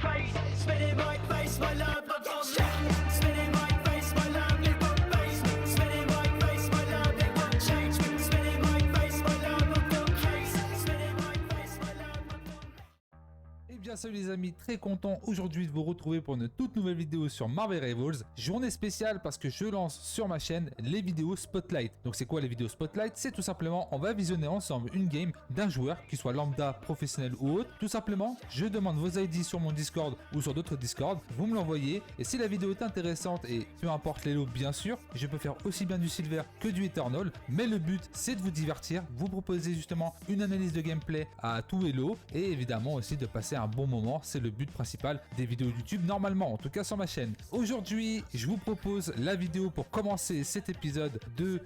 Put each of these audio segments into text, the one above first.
craze. Spinning my face, my love, I've gone left. Spinning my face, my love, it won't phase me. Spinning my face, my love, it won't change me. Spinning my face, my love, I've gone craze. Spinning my face, my love, I've gone. Et bien salut les amis, très content aujourd'hui de vous retrouver pour une toute nouvelle vidéo sur Marvel Rivals. Journée spéciale parce que je lance sur ma chaîne les vidéos Spotlight. Donc c'est quoi les vidéos Spotlight? C'est tout simplement, on va visionner ensemble une game d'un joueur, qui soit lambda, professionnel ou autre. Tout simplement, je demande vos ID sur mon Discord ou sur d'autres Discord, vous me l'envoyez. Et si la vidéo est intéressante et peu importe les lots bien sûr, je peux faire aussi bien du Silver que du Eternal. Mais le but c'est de vous divertir, vous proposer justement une analyse de gameplay à tout hello et évidemment aussi de passer un bon moment, c'est le but principal des vidéos YouTube normalement, en tout cas sur ma chaîne. Aujourd'hui, je vous propose la vidéo pour commencer cet épisode de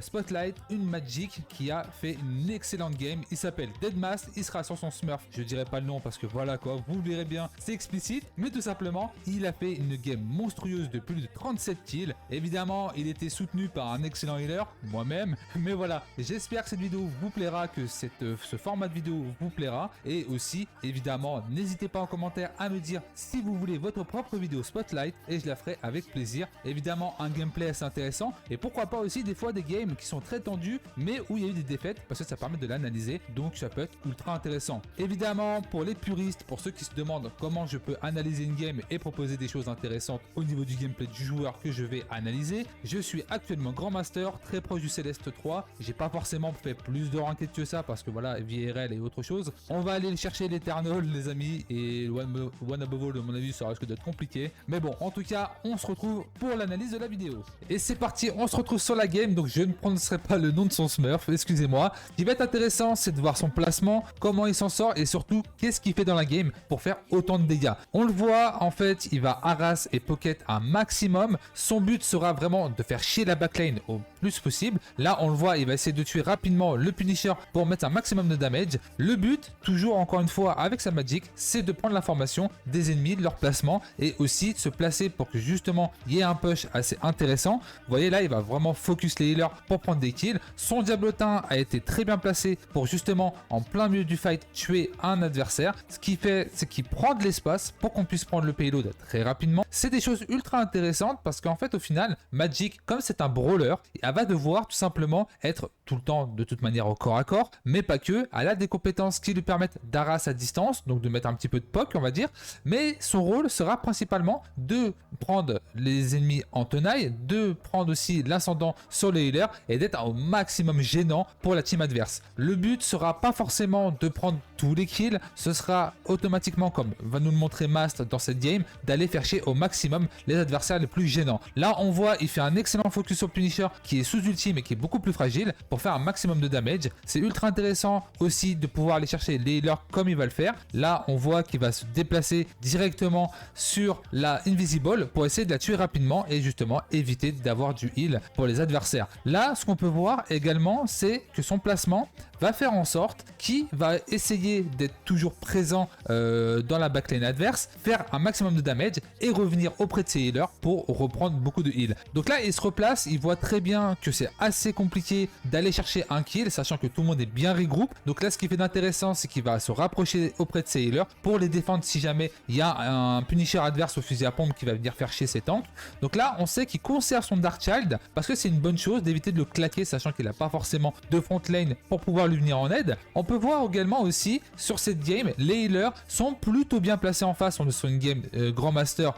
Spotlight, une Magic qui a fait une excellente game. Il s'appelle Deadmast, il sera sur son Smurf, je dirais pas le nom parce que voilà quoi, vous le verrez bien, c'est explicite, mais tout simplement, il a fait une game monstrueuse de plus de 37 kills. Évidemment, il était soutenu par un excellent healer, moi-même, mais voilà, j'espère que cette vidéo vous plaira, que ce format de vidéo vous plaira, et aussi, évidemment, n'hésitez pas en commentaire à me dire si vous voulez votre propre vidéo Spotlight et je la ferai avec plaisir. Évidemment, un gameplay assez intéressant et pourquoi pas aussi des fois des games qui sont très tendus mais où il y a eu des défaites parce que ça permet de l'analyser, donc ça peut être ultra intéressant. Évidemment, pour les puristes, pour ceux qui se demandent comment je peux analyser une game et proposer des choses intéressantes au niveau du gameplay du joueur que je vais analyser, je suis actuellement Grand Master, très proche du Céleste 3. J'ai pas forcément fait plus de ranked que ça parce que voilà, VRL et autre chose. On va aller chercher l'Eternal les amis, et One Above All, de mon avis, ça risque d'être compliqué. Mais bon, en tout cas, on se retrouve pour l'analyse de la vidéo. Et c'est parti, on se retrouve sur la game. Donc, je ne prononcerai pas le nom de son Smurf, excusez-moi. Ce qui va être intéressant, c'est de voir son placement, comment il s'en sort et surtout, qu'est-ce qu'il fait dans la game pour faire autant de dégâts. On le voit, en fait, il va harass et pocket un maximum. Son but sera vraiment de faire chier la backlane au plus possible. Là, on le voit, il va essayer de tuer rapidement le Punisher pour mettre un maximum de damage. Le but, toujours encore une fois, avec sa Magic, c'est de prendre l'information des ennemis, de leur placement et aussi de se placer pour que justement il y ait un push assez intéressant. Vous voyez là, il va vraiment focus les healers pour prendre des kills. Son diablotin a été très bien placé pour justement en plein milieu du fight tuer un adversaire. Ce qui fait, c'est qu'il prend de l'espace pour qu'on puisse prendre le payload très rapidement. C'est des choses ultra intéressantes parce qu'en fait au final, Magic, comme c'est un brawler, elle va devoir tout simplement être tout le temps de toute manière au corps à corps, mais pas que. Elle a des compétences qui lui permettent d'harass à distance, donc de mettre un petit peu de poke on va dire, mais son rôle sera principalement de prendre les ennemis en tenaille, de prendre aussi l'ascendant sur les healers et d'être au maximum gênant pour la team adverse. Le but sera pas forcément de prendre tous les kills, ce sera automatiquement, comme va nous le montrer Mast dans cette game, d'aller faire chier au maximum les adversaires les plus gênants. Là on voit il fait un excellent focus sur Punisher qui est sous ultime et qui est beaucoup plus fragile pour faire un maximum de damage. C'est ultra intéressant aussi de pouvoir aller chercher les healers comme il va le faire. Là on voit qu'il va se déplacer directement sur la Invisible pour essayer de la tuer rapidement et justement éviter d'avoir du heal pour les adversaires. Là ce qu'on peut voir également, c'est que son placement va faire en sorte qu'il va essayer d'être toujours présent dans la backlane adverse, faire un maximum de damage et revenir auprès de ses healers pour reprendre beaucoup de heal. Donc là il se replace, il voit très bien que c'est assez compliqué d'aller chercher un kill, sachant que tout le monde est bien regroupe. Donc là ce qui fait d'intéressant, c'est qu'il va se rapprocher auprès de ses healers pour les défendre si jamais il y a un Punisher adverse au fusil à pompe qui va venir faire chier ses tanks. Donc là on sait qu'il conserve son Darkchild parce que c'est une bonne chose d'éviter de le claquer, sachant qu'il n'a pas forcément de front lane pour pouvoir lui venir en aide. On peut voir également aussi sur cette game, les healers sont plutôt bien placés en face. On est sur une game Grand Master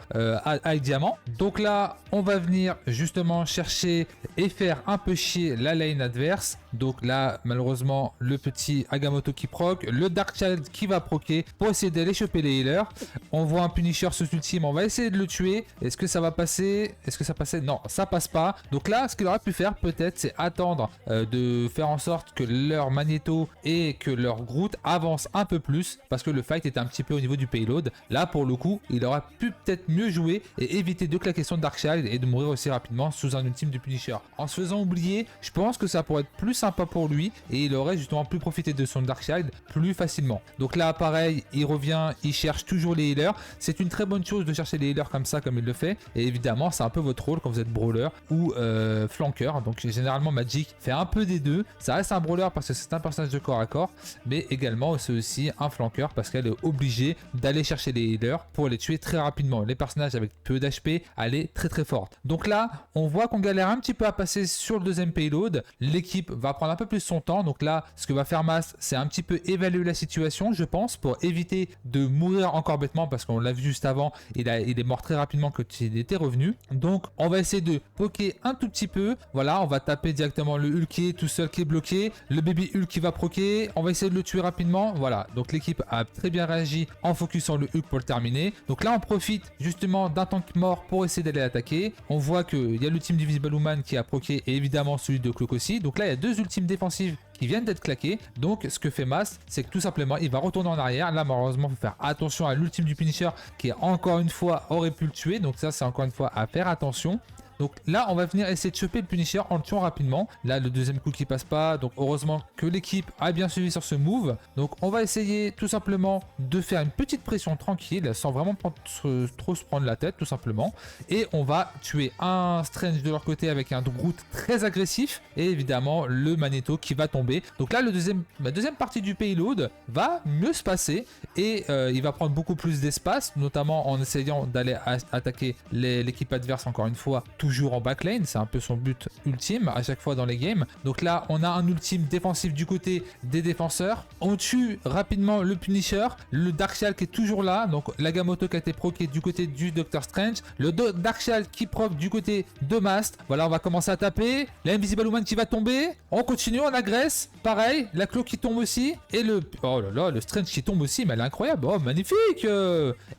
high diamant. Donc là on va venir justement chercher et faire un peu chier la lane adverse. Donc là malheureusement le petit Agamotto qui proc, le Darkchild qui va proquer pour essayer d'aller choper les healers. On voit un Punisher sous ultime, on va essayer de le tuer. Est-ce que ça va passer? Est-ce que ça passait? Non, ça passe pas. Donc là ce qu'il aurait pu faire peut-être, c'est attendre de faire en sorte que leur Magneto et que leur Groot avancent un peu plus parce que le fight était un petit peu au niveau du payload. Là pour le coup il aurait pu peut-être mieux jouer et éviter de claquer son Darkchild et de mourir aussi rapidement sous un ultime du Punisher. En se faisant oublier, je pense que ça pourrait être plus sympa pour lui et il aurait justement pu profiter de son Darkchild plus facilement. Donc là pareil, il revient, il cherche toujours les healers. C'est une très bonne chose de chercher les healers comme ça comme il le fait, et évidemment c'est un peu votre rôle quand vous êtes brawler ou flanker. Donc généralement Magic fait un peu des deux. Ça reste un brawler parce que c'est un personnage de corps à corps, mais également c'est aussi un flanqueur parce qu'elle est obligée d'aller chercher les healers pour les tuer très rapidement. Les personnages avec peu d'HP, elle est très très forte. Donc là, on voit qu'on galère un petit peu à passer sur le deuxième payload. L'équipe va prendre un peu plus son temps. Donc là, ce que va faire Mast, c'est un petit peu évaluer la situation, je pense, pour éviter de mourir encore bêtement parce qu'on l'a vu juste avant, il est mort très rapidement quand il était revenu. Donc on va essayer de poker un tout petit peu. Voilà, on va taper directement le Hulk qui est tout seul, qui est bloqué. Le baby Hulk qui va proquer. On va essayer de le tuer rapidement. Voilà, donc l'équipe a très bien réagi en focus sur le Hulk pour le terminer. Donc là, on profite justement d'un tank mort pour essayer d'aller attaquer. On voit qu'il y a l'ultime du Visible Woman qui a proqué et évidemment celui de Cloak aussi. Donc là, il y a deux ultimes défensives qui viennent d'être claqués. Donc ce que fait Mast, c'est que tout simplement il va retourner en arrière. Là malheureusement il faut faire attention à l'ultime du Punisher qui encore une fois aurait pu le tuer. Donc ça c'est encore une fois à faire attention. Donc là on va venir essayer de choper le Punisher en le tuant rapidement. Là le deuxième coup qui passe pas, donc heureusement que l'équipe a bien suivi sur ce move. Donc on va essayer tout simplement de faire une petite pression tranquille sans vraiment trop se prendre la tête tout simplement. Et on va tuer un Strange de leur côté avec un Groot très agressif et évidemment le Magneto qui va tomber. Donc là la deuxième partie du payload va mieux se passer et il va prendre beaucoup plus d'espace, notamment en essayant d'aller attaquer l'équipe adverse encore une fois, toujours en backlane, c'est un peu son but ultime à chaque fois dans les games. Donc là on a un ultime défensif du côté des défenseurs, on tue rapidement le Punisher, le Darkshell qui est toujours là, donc l'Agamotto qui a été proqué du côté du Doctor Strange, le Darkshell qui proc du côté de Mast. Voilà, on va commencer à taper, la Invisible Woman qui va tomber, on continue, on agresse, pareil, la Cloak qui tombe aussi, et le... oh là là, le Strange qui tombe aussi, mais elle est incroyable, oh magnifique,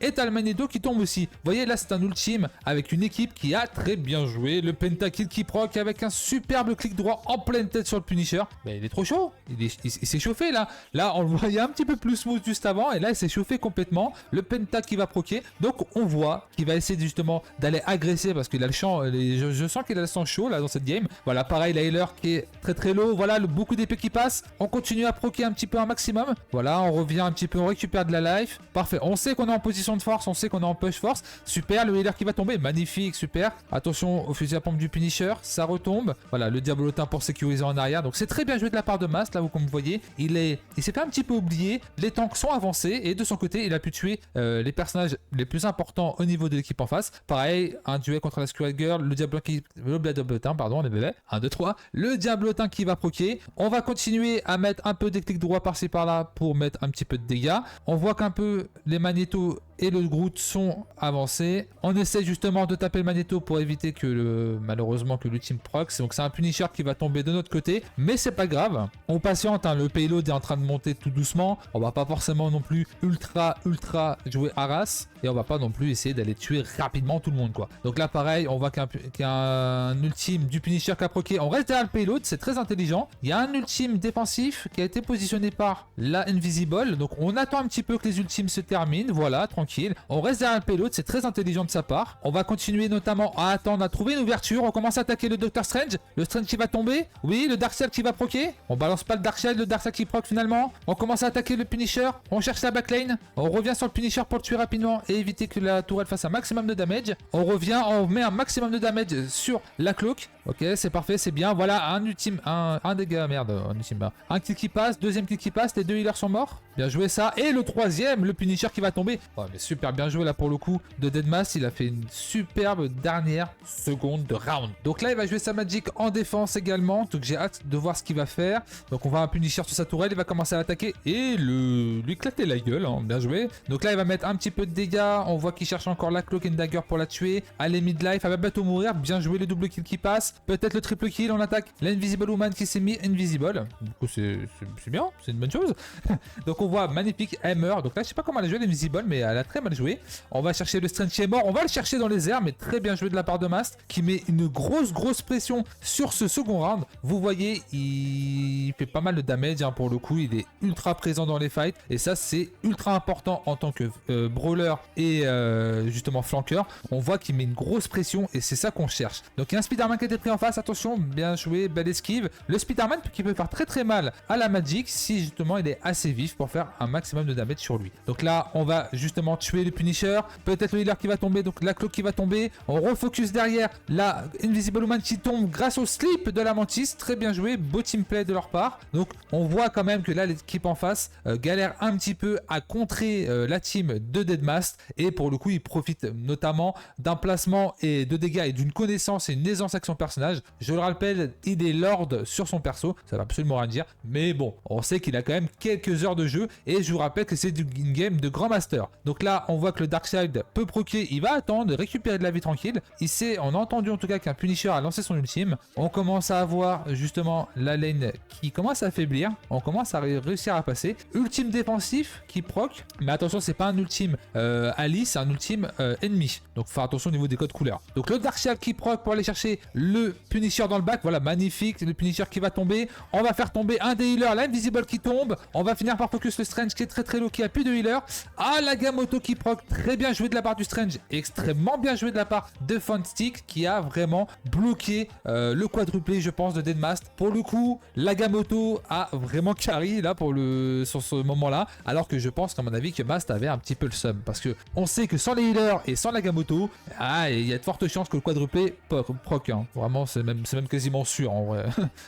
et t'as le Magneto qui tombe aussi. Vous voyez là c'est un ultime avec une équipe qui a très bien joué, le Pentakill qui proc avec un superbe clic droit en pleine tête sur le Punisher. Mais il est trop chaud, il s'est chauffé là. Là on le voyait un petit peu plus smooth juste avant et là il s'est chauffé complètement. Le Penta qui va proquer, donc on voit qu'il va essayer justement d'aller agresser parce qu'il a le champ, je sens qu'il a le sang chaud là dans cette game. Voilà, pareil la healer qui est très très low, voilà beaucoup d'épées qui passent, on continue à proquer un petit peu un maximum. Voilà, on revient un petit peu, on récupère de la life, parfait, on sait qu'on est en position de force, on sait qu'on est en push force, super, le healer qui va tomber, magnifique, super, attention au fusil à pompe du Punisher, ça retombe, voilà le diablotin pour sécuriser en arrière, donc c'est très bien joué de la part de Mast, là vous comme vous voyez, il s'est fait un petit peu oublier, les tanks sont avancés et de son côté il a pu tuer les personnages les plus importants au niveau de l'équipe en face. Pareil, un duel contre la Squirrel Girl, le diablotin, pardon, les bébés, 1, 2, 3, le diablotin qui va proquer, on va continuer à mettre un peu des clics droits par-ci par-là pour mettre un petit peu de dégâts, on voit qu'un peu les Magneto et le Groot sont avancés. On essaie justement de taper le Magneto pour éviter que malheureusement que l'ultime proc. Donc c'est un Punisher qui va tomber de notre côté, mais c'est pas grave. On patiente, hein, le payload est en train de monter tout doucement. On va pas forcément non plus ultra jouer à race et on va pas non plus essayer d'aller tuer rapidement tout le monde quoi. Donc là pareil, on voit qu'il y a un ultime du Punisher qui a proqué. On reste derrière le payload, c'est très intelligent. Il y a un ultime défensif qui a été positionné par la Invisible. Donc on attend un petit peu que les ultimes se terminent. Voilà, tranquille. On reste derrière le payload, c'est très intelligent de sa part. On va continuer notamment à attendre à trouver une ouverture. On commence à attaquer le Doctor Strange. Le Strange qui va tomber. Oui, le Darkshell qui va proquer. On balance pas le Darkshell, le Darkshell qui proc finalement. On commence à attaquer le Punisher. On cherche la backline. On revient sur le Punisher pour le tuer rapidement et éviter que la tourelle fasse un maximum de damage. On revient, on met un maximum de damage sur la Cloak. Ok, c'est parfait, c'est bien. Voilà, un ultime, un dégât, merde, un ultime. Un kill qui passe, deuxième kill qui passe, les deux healers sont morts. Bien joué ça. Et le troisième, le Punisher qui va tomber. Oh, mais super bien joué là pour le coup de Deadmast. Il a fait une superbe dernière seconde de round. Donc là, il va jouer sa magic en défense également. Donc j'ai hâte de voir ce qu'il va faire. Donc on va un Punisher sur sa tourelle. Il va commencer à l'attaquer et lui éclater la gueule. Hein. Bien joué. Donc là, il va mettre un petit peu de dégâts. On voit qu'il cherche encore la Cloak and Dagger pour la tuer. Allez, midlife. Elle va bientôt mourir. Bien joué, le double kill qui passe. Peut-être le triple kill. On attaque l'Invisible Woman qui s'est mis invisible. Du coup, c'est bien. C'est une bonne chose. Donc on voit magnifique. Elle meurt. Donc là, je sais pas comment elle a joué l'Invisible, mais elle a très mal joué. On va chercher le Strange qui est mort. On va le chercher dans les airs, mais très bien joué de la part de Mast qui met une grosse pression sur ce second round. Vous voyez, il fait pas mal de damage hein, pour le coup. Il est ultra présent dans les fights et ça, c'est ultra important en tant que brawler et justement flanqueur. On voit qu'il met une grosse pression et c'est ça qu'on cherche. Donc il y a un Spider-Man qui a été pris en face, attention, bien joué, belle esquive. Le Spider-Man qui peut faire très mal à la Magic si justement il est assez vif pour faire un maximum de damage sur lui. Donc là, on va justement tuer le Punisher, peut-être le healer qui va tomber, donc la cloque qui va tomber. On refocus derrière, la Invisible Woman qui tombe grâce au slip de la Mantis. Très bien joué, beau team play de leur part. Donc on voit quand même que là, l'équipe en face galère un petit peu à contrer la team de Deadmast, et pour le coup, il profite notamment d'un placement et de dégâts et d'une connaissance et une aisance avec son personnage. Je le rappelle, il est Lord sur son perso, ça va absolument rien dire, mais bon, on sait qu'il a quand même quelques heures de jeu, et je vous rappelle que c'est une game de Grand Master. Donc là, on voit que le Darkseid peut proquer, il va attendre, récupérer de la vie tranquille. On a entendu en tout cas qu'un Punisher a lancé son ultime. On commence à avoir justement la lane qui commence à affaiblir, on commence à réussir à passer. Ultime défensif qui proc, mais attention, c'est pas un ultime Ali, c'est un ultime ennemi. Donc faire attention au niveau des codes couleurs. Donc le Darkseid qui proc pour aller chercher le Punisher dans le bac, voilà, magnifique, le Punisher qui va tomber. On va faire tomber un des healers, l'Invisible qui tombe. On va finir par focus le Strange qui est très low, qui a plus de healer. Ah, la Gamoto qui proc, très bien joué de la part du Strange, extrêmement bien joué de la part de Funstick qui a vraiment bloqué le quadruplé, je pense, de Deadmast. Pour le coup, la Gamoto a vraiment carry là sur ce moment-là, alors que je pense qu'à mon avis que Mast avait un petit peu le seum, parce que on sait que sans les healers et sans la Gamoto, il y a de fortes chances que le quadruplé proc, hein. Vraiment, c'est même quasiment sûr en vrai.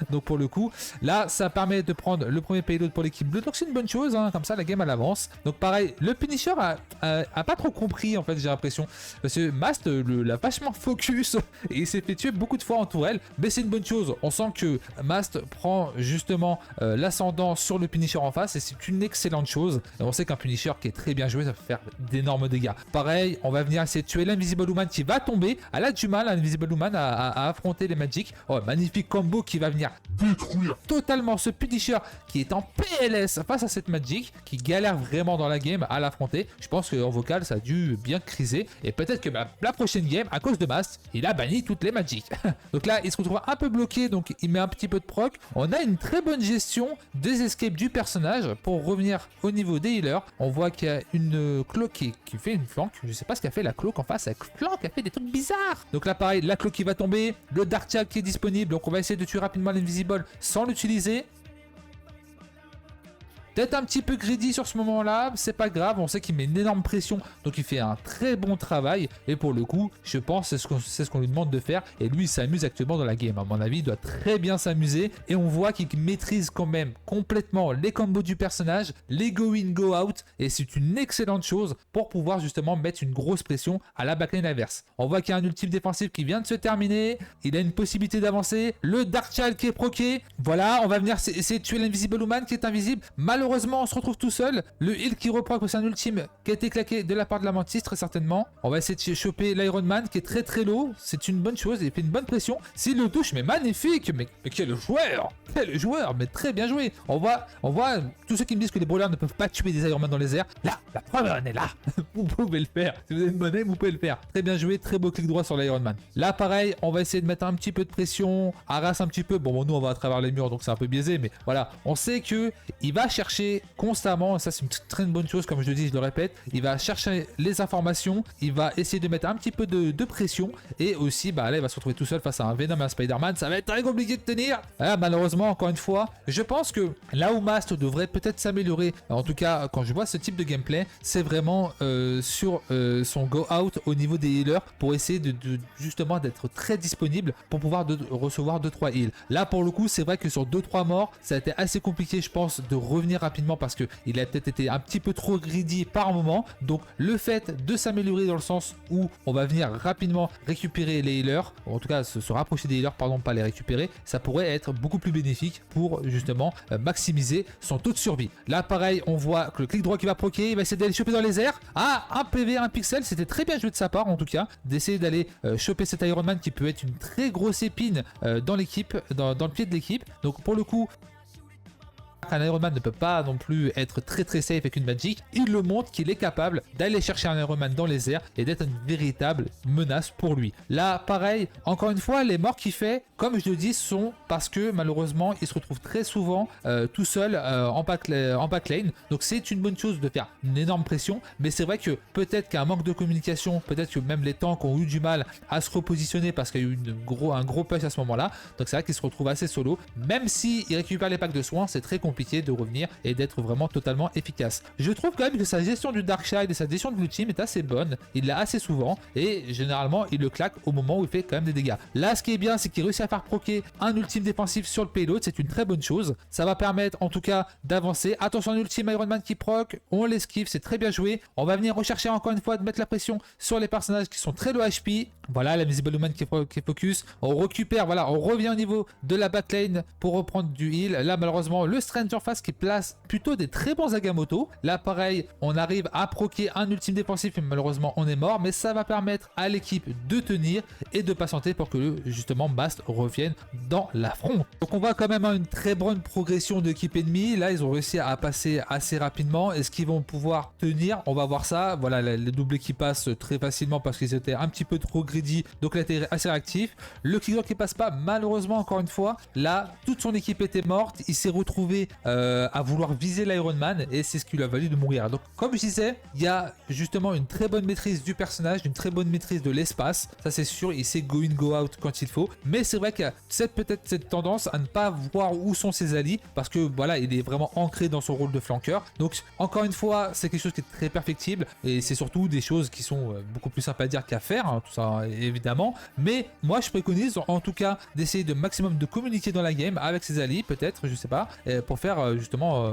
Donc pour le coup, là, ça permet de prendre le premier payload pour l'équipe bleue, donc c'est une bonne chose, hein. Comme ça la game elle avance. Donc pareil, le Punisher a pas trop compris en fait, j'ai l'impression, parce que Mast l'a vachement focus et il s'est fait tuer beaucoup de fois en tourelle, mais c'est une bonne chose. On sent que Mast prend justement l'ascendant sur le Punisher en face, et c'est une excellente chose. Et on sait qu'un Punisher qui est très bien joué, ça peut faire d'énormes dégâts. Pareil, on va venir essayer de tuer l'Invisible Woman qui va tomber. Elle a du mal, l'Invisible Woman, à affronter les Magic. Oh, magnifique combo qui va venir détruire totalement ce Punisher qui est en PLS face à cette Magic, qui galère vraiment dans la game à l'affronter. Je pense qu'en vocal, ça a dû bien criser, et peut-être que la prochaine game, à cause de Mast, il a banni toutes les Magic. Donc là, il se retrouve un peu bloqué, donc il met un petit peu de proc. On a une très bonne gestion des escapes du personnage. Pour revenir au niveau des healers, on voit qu'il y a une cloque qui fait une flanque. Je sais pas ce qu'a fait la cloque en face. La cloque a fait des trucs bizarres. Donc là, pareil, la cloque qui va tomber, le Darkseid qui est disponible, donc on va essayer de tuer rapidement l'Invisible sans l'utiliser. Peut-être un petit peu greedy sur ce moment-là, c'est pas grave, on sait qu'il met une énorme pression, donc il fait un très bon travail, et pour le coup, je pense que c'est ce qu'on lui demande de faire, et lui il s'amuse actuellement dans la game, à mon avis il doit très bien s'amuser, et on voit qu'il maîtrise quand même complètement les combos du personnage, les go in, go out, et c'est une excellente chose pour pouvoir justement mettre une grosse pression à la backlane adverse. On voit qu'il y a un ultime défensif qui vient de se terminer, il a une possibilité d'avancer, le Darkseid qui est proqué, voilà, on va venir essayer de tuer l'Invisible Woman qui est invisible, malheureusement on se retrouve tout seul, le heal qui reproc, c'est un ultime qui a été claqué de la part de la Mantis très certainement. On va essayer de choper l'Iron Man qui est très low, c'est une bonne chose, il fait une bonne pression, s'il le touche, mais magnifique, mais quel joueur, mais très bien joué. On voit tous ceux qui me disent que les brawlers ne peuvent pas tuer des Iron Man dans les airs, là, la preuve en est là, vous pouvez le faire, si vous avez une bonne aim, vous pouvez le faire. Très bien joué, très beau clic droit sur l'Iron Man. Là pareil, on va essayer de mettre un petit peu de pression, harasse un petit peu, bon nous on va à travers les murs donc c'est un peu biaisé, mais voilà, on sait que il va chercher constamment, et ça c'est une très bonne chose, comme je le dis, je le répète, il va chercher les informations, il va essayer de mettre un petit peu de pression, et aussi là il va se retrouver tout seul face à un Venom et un Spider-Man, ça va être très compliqué de tenir. Malheureusement, encore une fois, je pense que là où Mast devrait peut-être s'améliorer, en tout cas quand je vois ce type de gameplay, c'est vraiment sur son go out au niveau des healers, pour essayer justement d'être très disponible pour pouvoir recevoir 2-3 heals. Là pour le coup c'est vrai que sur 2-3 morts ça a été assez compliqué, je pense, de revenir rapidement, parce que il a peut-être été un petit peu trop greedy par moment. Donc le fait de s'améliorer dans le sens où on va venir rapidement récupérer les healers, ou en tout cas se rapprocher des healers, pardon, pas les récupérer, ça pourrait être beaucoup plus bénéfique pour justement maximiser son taux de survie. Là pareil, on voit que le clic droit qui va proquer, il va essayer d'aller choper dans les airs. Un PV, un pixel, c'était très bien joué de sa part en tout cas, d'essayer d'aller choper cet Iron Man qui peut être une très grosse épine dans l'équipe, dans le pied de l'équipe. Donc pour le coup, qu'un Iron Man ne peut pas non plus être très safe avec une Magic, il le montre qu'il est capable d'aller chercher un Iron Man dans les airs et d'être une véritable menace pour lui. Là, pareil, encore une fois, les morts qu'il fait, comme je le dis, sont parce que malheureusement, il se retrouve très souvent tout seul en backlane. Donc c'est une bonne chose de faire une énorme pression, mais c'est vrai que peut-être qu'un manque de communication, peut-être que même les tanks ont eu du mal à se repositionner parce qu'il y a eu un gros push à ce moment-là. Donc c'est vrai qu'il se retrouve assez solo. Même s'il récupère les packs de soins, c'est très compliqué de revenir et d'être vraiment totalement efficace. Je trouve quand même que sa gestion du Darkseid et sa gestion de Blue Team est assez bonne. Il l'a assez souvent et généralement il le claque au moment où il fait quand même des dégâts. Là, ce qui est bien, c'est qu'il réussit à faire procer un ultime défensif sur le payload. C'est une très bonne chose. Ça va permettre en tout cas d'avancer. Attention, un ultime Iron Man qui proc. On l'esquive, c'est très bien joué. On va venir rechercher encore une fois de mettre la pression sur les personnages qui sont très low HP. Voilà, la Invisible Woman qui est focus. On récupère, voilà, on revient au niveau de la backlane pour reprendre du heal. Là, malheureusement, le Stranger Face qui place plutôt des très bons Agamotto. Là, pareil, on arrive à proquer un ultime défensif et malheureusement, on est mort. Mais ça va permettre à l'équipe de tenir et de patienter pour que, justement, Bast revienne dans l'affront. Donc, on voit quand même une très bonne progression de l'équipe ennemie. Là, ils ont réussi à passer assez rapidement. Est-ce qu'ils vont pouvoir tenir? On va voir ça. Voilà, les doublés qui passent très facilement parce qu'ils étaient un petit peu trop greedy. Donc, il a été assez réactif. Le Killor qui passe pas, malheureusement, encore une fois. Là, toute son équipe était morte. Il s'est retrouvé à vouloir viser l'Iron Man et c'est ce qui lui a valu de mourir. Donc, comme je disais, il y a justement une très bonne maîtrise du personnage, une très bonne maîtrise de l'espace. Ça, c'est sûr. Il sait go in, go out quand il faut. Mais c'est vrai qu'il y a peut-être cette tendance à ne pas voir où sont ses alliés parce que voilà, il est vraiment ancré dans son rôle de flanqueur. Donc, encore une fois, c'est quelque chose qui est très perfectible et c'est surtout des choses qui sont beaucoup plus simples à dire qu'à faire, hein, tout ça évidemment. Mais moi, je préconise en tout cas d'essayer de maximum de communiquer dans la game avec ses alliés, peut-être, je sais pas, pour faire justement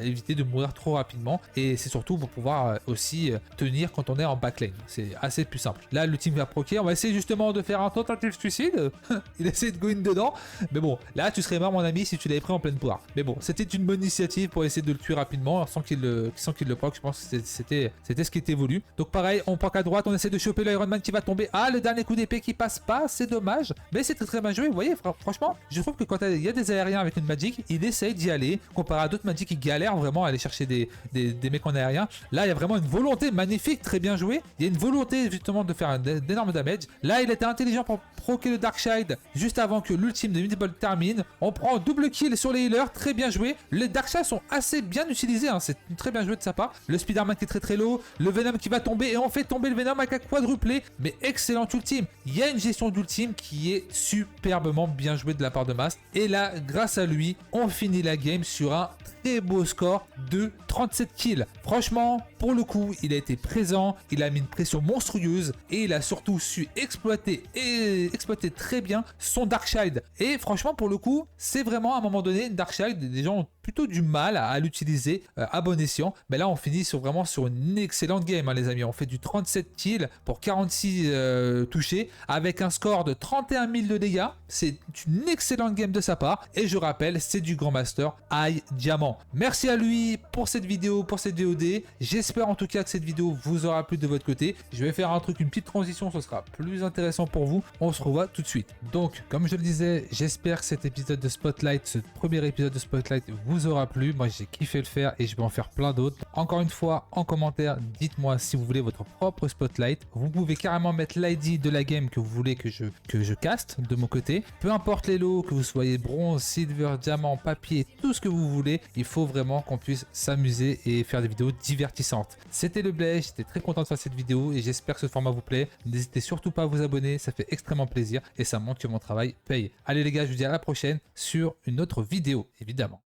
éviter de mourir trop rapidement et c'est surtout pour pouvoir aussi tenir quand on est en backlane. C'est assez plus simple. Là, le team va proquer. On va essayer justement de faire un tentative suicide. Il essaie de go in dedans. Mais bon, là, tu serais mort, mon ami, si tu l'avais pris en pleine poire. Mais bon, c'était une bonne initiative pour essayer de le tuer rapidement sans qu'il le proc. Je pense que c'était ce qui était voulu. Donc, pareil, on proc à droite. On essaie de choper l'Iron Man qui va tomber. Ah, le dernier coup d'épée qui passe pas. C'est dommage. Mais c'est très bien joué. Vous voyez, franchement, je trouve que quand il y a des aériens avec une Magic, il essaye d'y aller. Comparé à d'autres Magic qui galèrent vraiment à aller chercher des mecs en aérien. Là, il y a vraiment une volonté magnifique, très bien joué. Il y a une volonté justement de faire d'énormes damage. Là, il était intelligent pour proquer le Darkseid juste avant que l'ultime de Midball termine. On prend double kill sur les healers, très bien joué. Les Darkseid sont assez bien utilisés, hein. C'est très bien joué de sa part. Le Spider-Man qui est très low, le Venom qui va tomber et on fait tomber le Venom avec un quadruplé. Mais excellent ultime. Il y a une gestion d'ultime qui est superbement bien jouée de la part de Mast. Et là, grâce à lui, on finit la game sur un très beau score de 37 kills. Franchement, pour le coup, il a été présent, il a mis une pression monstrueuse et il a surtout su exploiter très bien son Darkseid. Et franchement, pour le coup, c'est vraiment à un moment donné une Darkseid, des gens ont plutôt du mal à l'utiliser à bon escient. Mais là, on finit vraiment sur une excellente game, hein, les amis. On fait du 37 kills pour 46 touchés avec un score de 31 000 de dégâts. C'est une excellente game de sa part. Et je rappelle, c'est du Grand Master High Diamant. Merci à lui pour cette vidéo, pour cette VOD. J'espère en tout cas que cette vidéo vous aura plu de votre côté. Je vais faire un truc, une petite transition, ce sera plus intéressant pour vous. On se revoit tout de suite. Donc, comme je le disais, j'espère que cet épisode de Spotlight, ce premier épisode de Spotlight, vous aura plu. Moi, j'ai kiffé le faire et je vais en faire plein d'autres. Encore une fois, en commentaire, dites-moi si vous voulez votre propre Spotlight. Vous pouvez carrément mettre l'ID de la game que vous voulez que je caste de mon côté. Peu importe les lots, que vous soyez bronze, silver, diamant, papier, tout ce que vous voulez, il faut vraiment qu'on puisse s'amuser et faire des vidéos divertissantes. C'était le Blaise, j'étais très content de faire cette vidéo et j'espère que ce format vous plaît. N'hésitez surtout pas à vous abonner, ça fait extrêmement plaisir et ça montre que mon travail paye. Allez les gars, je vous dis à la prochaine sur une autre vidéo, évidemment.